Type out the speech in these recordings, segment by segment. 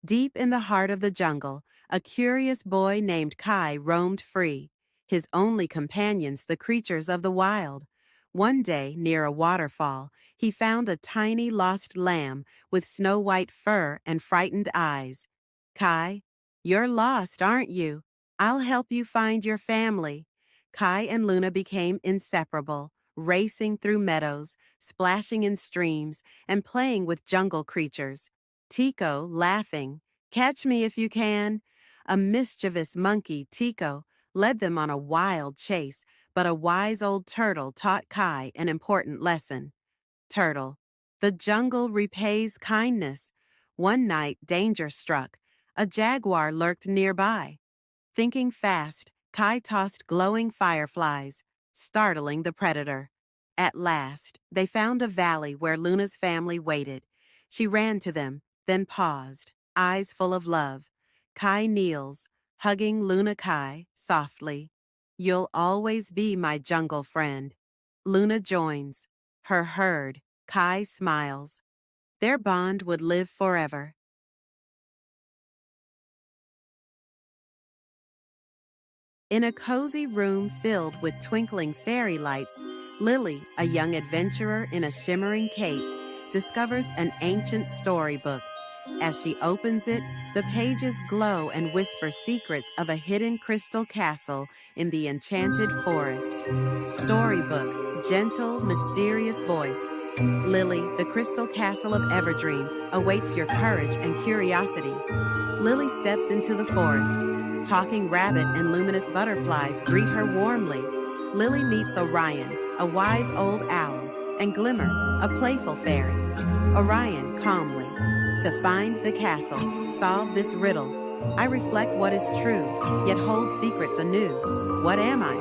Deep in the heart of the jungle, a curious boy named Kai roamed free, his only companions the creatures of the wild. One day, near a waterfall, he found a tiny lost lamb with snow-white fur and frightened eyes. Kai, you're lost, aren't you? I'll help you find your family. Kai and Luna became inseparable, racing through meadows, splashing in streams, and playing with jungle creatures. Tico, laughing, "Catch me if you can." A mischievous monkey, Tico, led them on a wild chase, but a wise old turtle taught Kai an important lesson. Turtle, the jungle repays kindness. One night, danger struck. A jaguar lurked nearby. Thinking fast, Kai tossed glowing fireflies, startling the predator. At last, they found a valley where Luna's family waited. She ran to them, then paused, eyes full of love. Kai kneels, hugging Luna Kai softly. "You'll always be my jungle friend." Luna joins. Her herd, Kai smiles. Their bond would live forever. In a cozy room filled with twinkling fairy lights, Lily, a young adventurer in a shimmering cape, discovers an ancient storybook. As she opens it, the pages glow and whisper secrets of a hidden crystal castle in the enchanted forest. Storybook, gentle, mysterious voice. Lily, the crystal castle of Everdream, awaits your courage and curiosity. Lily steps into the forest. Talking rabbit and luminous butterflies greet her warmly. Lily meets Orion, a wise old owl, and Glimmer, a playful fairy. Orion, calmly. "To find the castle, solve this riddle. I reflect what is true, yet hold secrets anew. What am I?"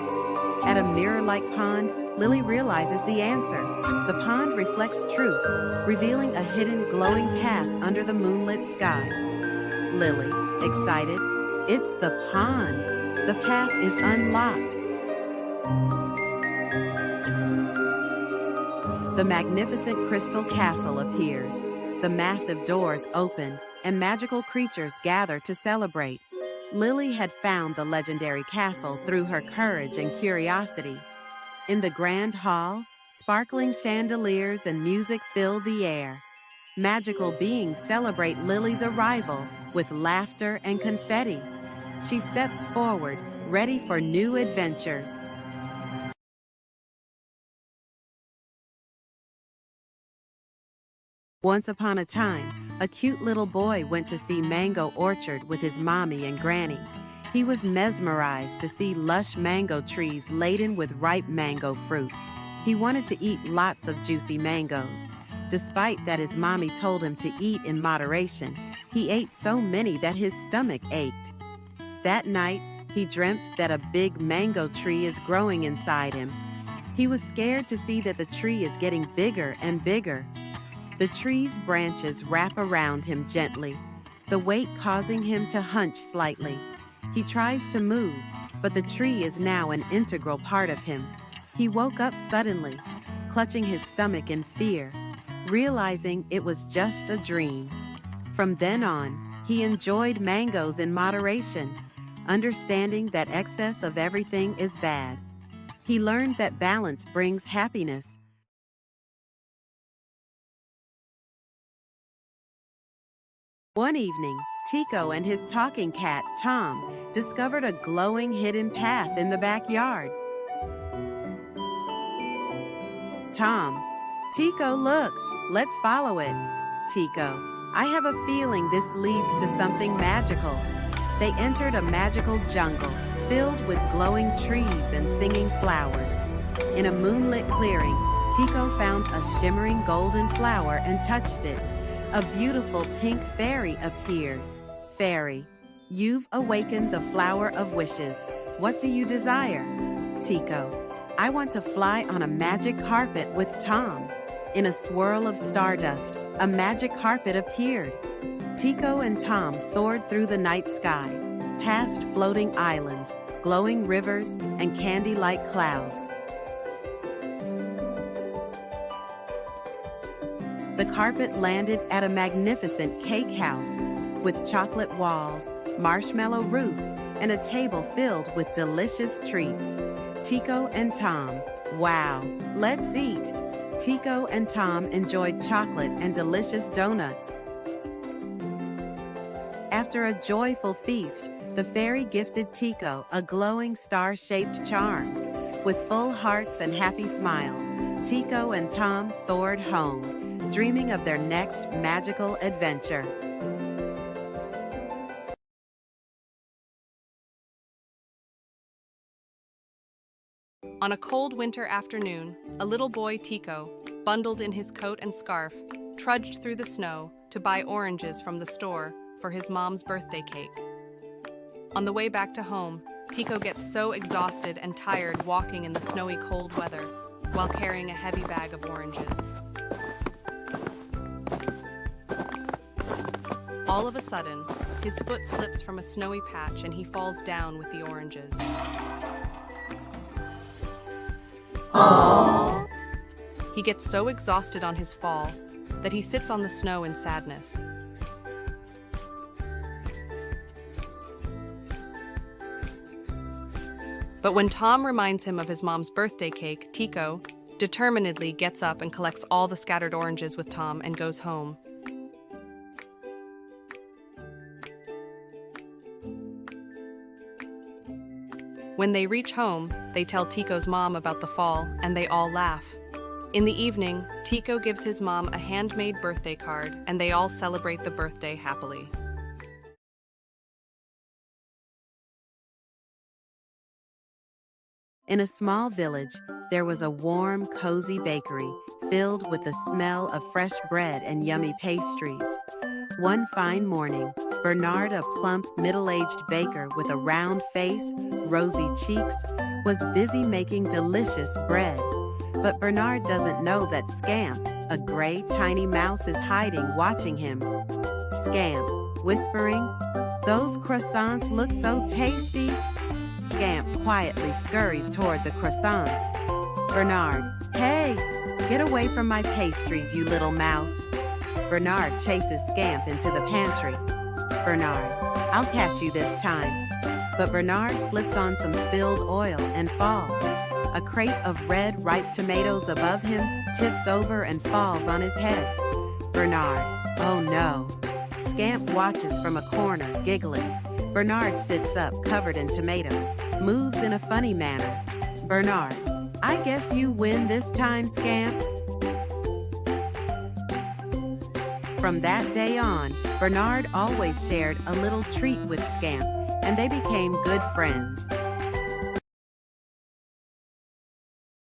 At a mirror-like pond, Lily realizes the answer. The pond reflects truth, revealing a hidden glowing path under the moonlit sky. Lily, excited, "It's the pond. The path is unlocked." The magnificent crystal castle appears. The massive doors open, and magical creatures gather to celebrate. Lily had found the legendary castle through her courage and curiosity. In the grand hall, sparkling chandeliers and music fill the air. Magical beings celebrate Lily's arrival with laughter and confetti. She steps forward, ready for new adventures. Once upon a time, a cute little boy went to see Mango Orchard with his mommy and granny. He was mesmerized to see lush mango trees laden with ripe mango fruit. He wanted to eat lots of juicy mangoes. Despite that his mommy told him to eat in moderation, he ate so many that his stomach ached. That night, he dreamt that a big mango tree is growing inside him. He was scared to see that the tree is getting bigger and bigger. The tree's branches wrap around him gently, the weight causing him to hunch slightly. He tries to move, but the tree is now an integral part of him. He woke up suddenly, clutching his stomach in fear, realizing it was just a dream. From then on, he enjoyed mangoes in moderation, understanding that excess of everything is bad. He learned that balance brings happiness. One evening, Tico and his talking cat, Tom, discovered a glowing hidden path in the backyard. Tom, "Tico, look, let's follow it." Tico, "I have a feeling this leads to something magical." They entered a magical jungle filled with glowing trees and singing flowers. In a moonlit clearing, Tico found a shimmering golden flower and touched it. A beautiful pink fairy appears. "Fairy, you've awakened the flower of wishes. What do you desire?" Tico, "I want to fly on a magic carpet with Tom." In a swirl of stardust, a magic carpet appeared. Tico and Tom soared through the night sky, past floating islands, glowing rivers, and candy-like clouds. The carpet landed at a magnificent cake house. with chocolate walls, marshmallow roofs, and a table filled with delicious treats. Tico and Tom. Wow, let's eat! Tico and Tom enjoyed chocolate and delicious donuts. After a joyful feast, the fairy gifted Tico a glowing star-shaped charm. With full hearts and happy smiles, Tico and Tom soared home, dreaming of their next magical adventure. On a cold winter afternoon, a little boy, Tico, bundled in his coat and scarf, trudged through the snow to buy oranges from the store for his mom's birthday cake. On the way back to home, Tico gets so exhausted and tired walking in the snowy cold weather while carrying a heavy bag of oranges. All of a sudden, his foot slips from a snowy patch and he falls down with the oranges. Aww. He gets so exhausted on his fall that he sits on the snow in sadness. But when Tom reminds him of his mom's birthday cake, Tico determinedly gets up and collects all the scattered oranges with Tom and goes home. When they reach home, they tell Tico's mom about the fall, and they all laugh. In the evening, Tico gives his mom a handmade birthday card, and they all celebrate the birthday happily. In a small village, there was a warm, cozy bakery filled with the smell of fresh bread and yummy pastries. One fine morning, Bernard, a plump, middle-aged baker with a round face, rosy cheeks, was busy making delicious bread. But Bernard doesn't know that Scamp, a gray, tiny mouse, is hiding, watching him. Scamp, whispering, "Those croissants look so tasty." Scamp quietly scurries toward the croissants. Bernard, "Hey, get away from my pastries, you little mouse." Bernard chases Scamp into the pantry. Bernard, "I'll catch you this time." But Bernard slips on some spilled oil and falls. A crate of red, ripe tomatoes above him tips over and falls on his head. Bernard, "Oh no." Scamp watches from a corner, giggling. Bernard sits up, covered in tomatoes, moves in a funny manner. Bernard, "I guess you win this time, Scamp." From that day on, Bernard always shared a little treat with Scamp, and they became good friends.